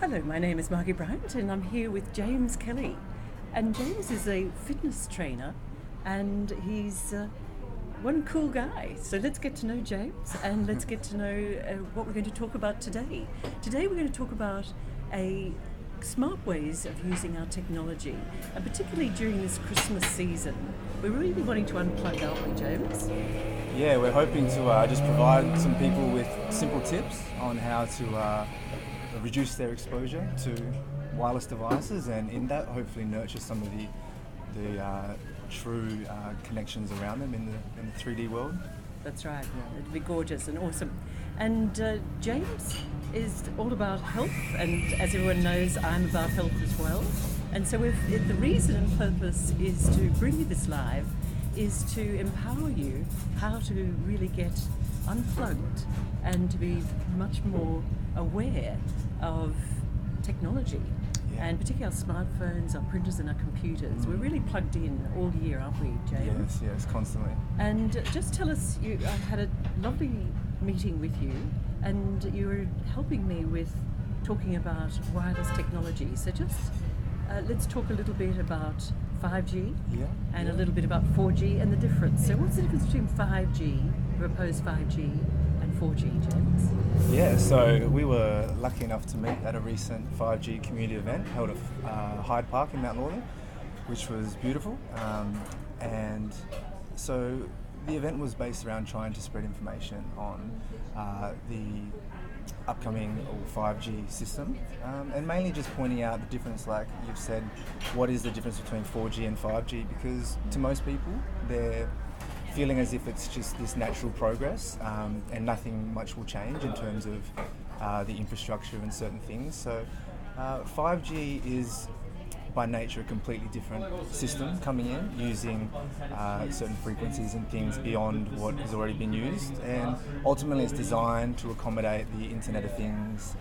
Hello, my name is Margie Bryant and I'm here with James Kelly. And James is a fitness trainer and he's one cool guy. So let's get to know James and let's get to know what we're going to talk about today. Today we're going to talk about a smart ways of using our technology, and particularly during this Christmas season. We're really wanting to unplug, aren't we, James? Yeah, we're hoping to just provide some people with simple tips on how to reduce their exposure to wireless devices, and in that, hopefully nurture some of the true connections around them in the 3D world. That's right. It'd be gorgeous and awesome. And James is all about health, and as everyone knows, I'm about health as well. And so the reason and purpose is to bring you this live is to empower you how to really get unplugged and to be much more aware of technology. Yeah. And particularly our smartphones, our printers and our computers. We're really plugged in all year, aren't we, James? Yes, constantly. And just tell us, I had a lovely meeting with you and you were helping me with talking about wireless technology. So just let's talk a little bit about 5G and a little bit about 4G and the difference. So what's the difference between 5G, proposed 5G, and 4G, James? Yeah, so we were lucky enough to meet at a recent 5G community event held at Hyde Park in Mount Laurel, which was beautiful. And so the event was based around trying to spread information on the upcoming 5G system, and mainly just pointing out the difference, like you've said, what is the difference between 4G and 5G, because to most people they're feeling as if it's just this natural progress, and nothing much will change in terms of the infrastructure and certain things. So 5G is by nature a completely different system coming in, using certain frequencies and things beyond what has already been used, and ultimately it's designed to accommodate the Internet of Things,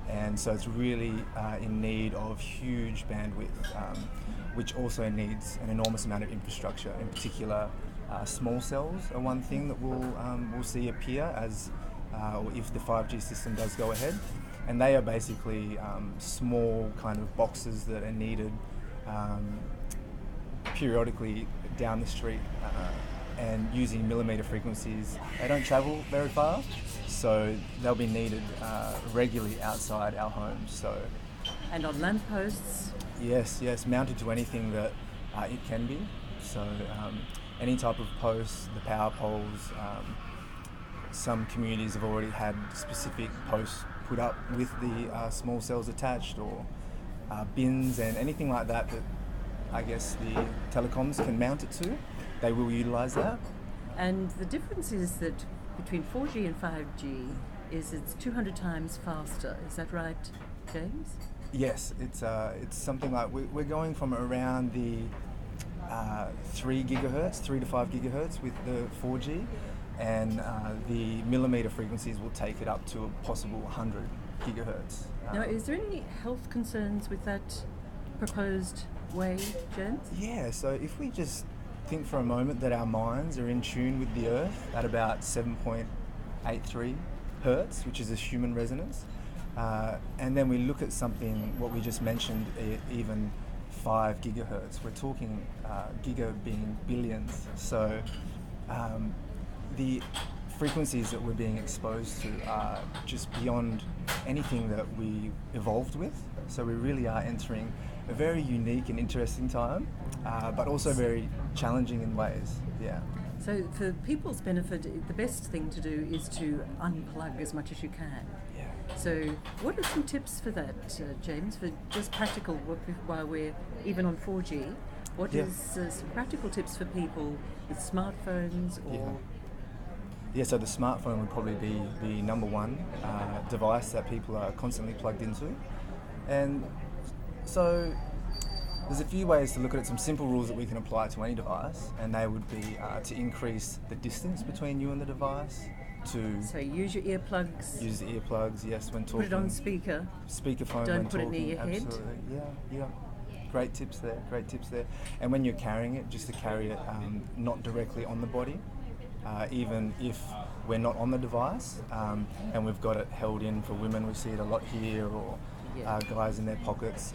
and so it's really in need of huge bandwidth, which also needs an enormous amount of infrastructure. In particular, small cells are one thing that we'll see appear as or if the 5G system does go ahead. And they are basically small kind of boxes that are needed periodically down the street, and using millimeter frequencies. They don't travel very far, so they'll be needed regularly outside our homes. So, And on lampposts? Yes, mounted to anything that it can be. So any type of post, the power poles. Some communities have already had specific posts put up with the small cells attached, or bins and anything like that I guess the telecoms can mount it to. They will utilise that. And the difference is that between 4G and 5G is it's 200 times faster. Is that right, James? Yes, it's something like we're going from around the 3 to 5 gigahertz with the 4G, and the millimeter frequencies will take it up to a possible 100 gigahertz. Now, is there any health concerns with that proposed way, James? Yeah, so if we just think for a moment that our minds are in tune with the Earth at about 7.83 hertz, which is a human resonance, and then we look at something, what we just mentioned, even 5 gigahertz, we're talking giga being billions. So the frequencies that we're being exposed to are just beyond anything that we evolved with. So we really are entering a very unique and interesting time, but also very challenging in ways. Yeah. So for people's benefit, the best thing to do is to unplug as much as you can. Yeah. So what are some tips for that, James, for just practical, while we're even on 4G, what is some practical tips for people with smartphones or... Yeah, so the smartphone would probably be the number one device that people are constantly plugged into. And so there's a few ways to look at it, some simple rules that we can apply to any device, and they would be to increase the distance between you and the device, So use your earplugs. Use the earplugs, yes, when talking. Put it on speaker. Speakerphone Don't when put talking. it near your head. Absolutely, yeah. Great tips there. And when you're carrying it, just to carry it not directly on the body. even if we're not on the device, and we've got it held in for women. We see it a lot here, or guys in their pockets.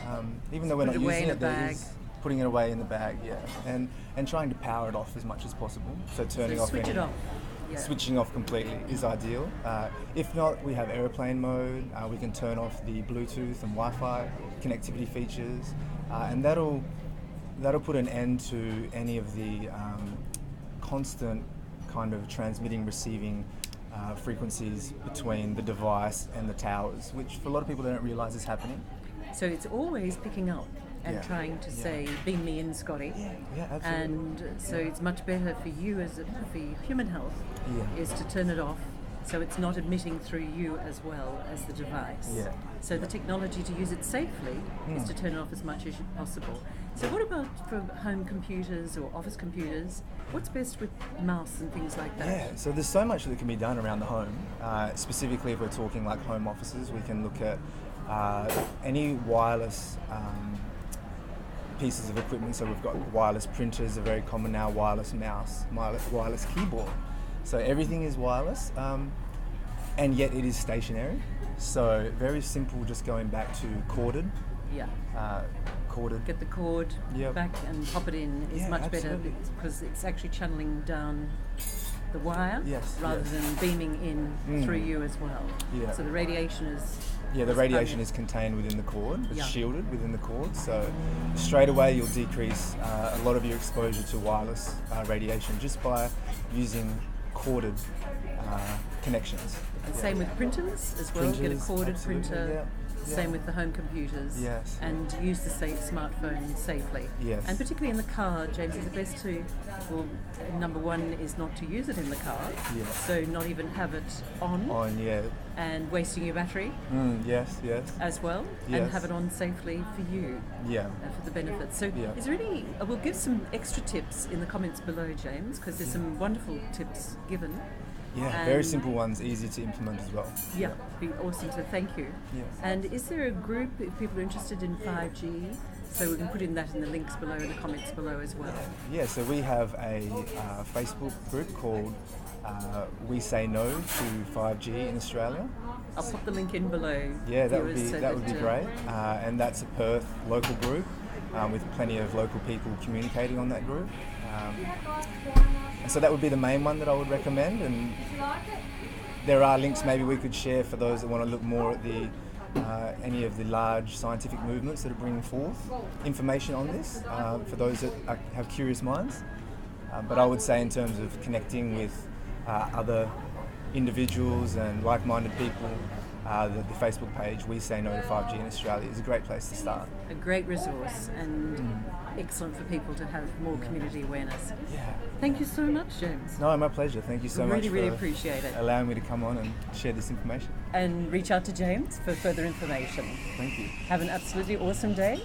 Even though we're not using it, there is putting it away in the bag, and trying to power it off as much as possible. So turning off switch it off. Yeah. Switching off completely is ideal. If not, we have airplane mode. We can turn off the Bluetooth and Wi-Fi connectivity features, and that'll put an end to any of the constant kind of transmitting, receiving frequencies between the device and the towers, which for a lot of people they don't realise is happening. So it's always picking up and trying to say, beam me in, Scotty. Yeah, absolutely. And so it's much better for you for your human health is to turn it off so it's not emitting through you as well as the device. Yeah. So the technology to use it safely is to turn it off as much as possible. So what about for home computers or office computers? What's best with mouse and things like that? Yeah, so there's so much that can be done around the home. Specifically if we're talking like home offices, we can look at any wireless pieces of equipment. So we've got wireless printers are very common now, wireless mouse, wireless keyboard. So everything is wireless, and yet it is stationary. So very simple, just going back to corded. Yeah. Corded. Get the cord back and pop it in is much better because it's actually channeling down the wire rather than beaming in through you as well. Yeah. So the radiation is... Yeah, the radiation is contained within the cord, it's shielded within the cord, so straight away you'll decrease a lot of your exposure to wireless radiation just by using corded connections. And same with printers as well, get a corded printer. Same with the home computers. Yes. And use the smartphone safely. Yes. And particularly in the car, James, is the best to, well, number one is not to use it in the car. Yes. So not even have it on. And wasting your battery. Yes. As well. Yes. And have it on safely for you. Yeah. For the benefits. So is there any, we'll give some extra tips in the comments below, James, because there's some wonderful tips given. Yeah, very simple ones, easy to implement as well. Yeah, be awesome, so thank you. Yes. And is there a group if people are interested in 5G? So we can put in that in the links below, in the comments below as well. Yeah, so we have a Facebook group called We Say No to 5G in Australia. I'll put the link in below. Yeah, that would be great. And that's a Perth local group with plenty of local people communicating on that group. And so that would be the main one that I would recommend, and there are links maybe we could share for those that want to look more at the any of the large scientific movements that are bringing forth information on this for those that have curious minds. But I would say in terms of connecting with other individuals and like-minded people, the Facebook page We Say No to 5G in Australia is a great place to start. A great resource and excellent for people to have more community awareness. Yeah. Thank you so much, James. No, my pleasure. Thank you so much really appreciate it. Allowing me to come on and share this information. And reach out to James for further information. Thank you. Have an absolutely awesome day.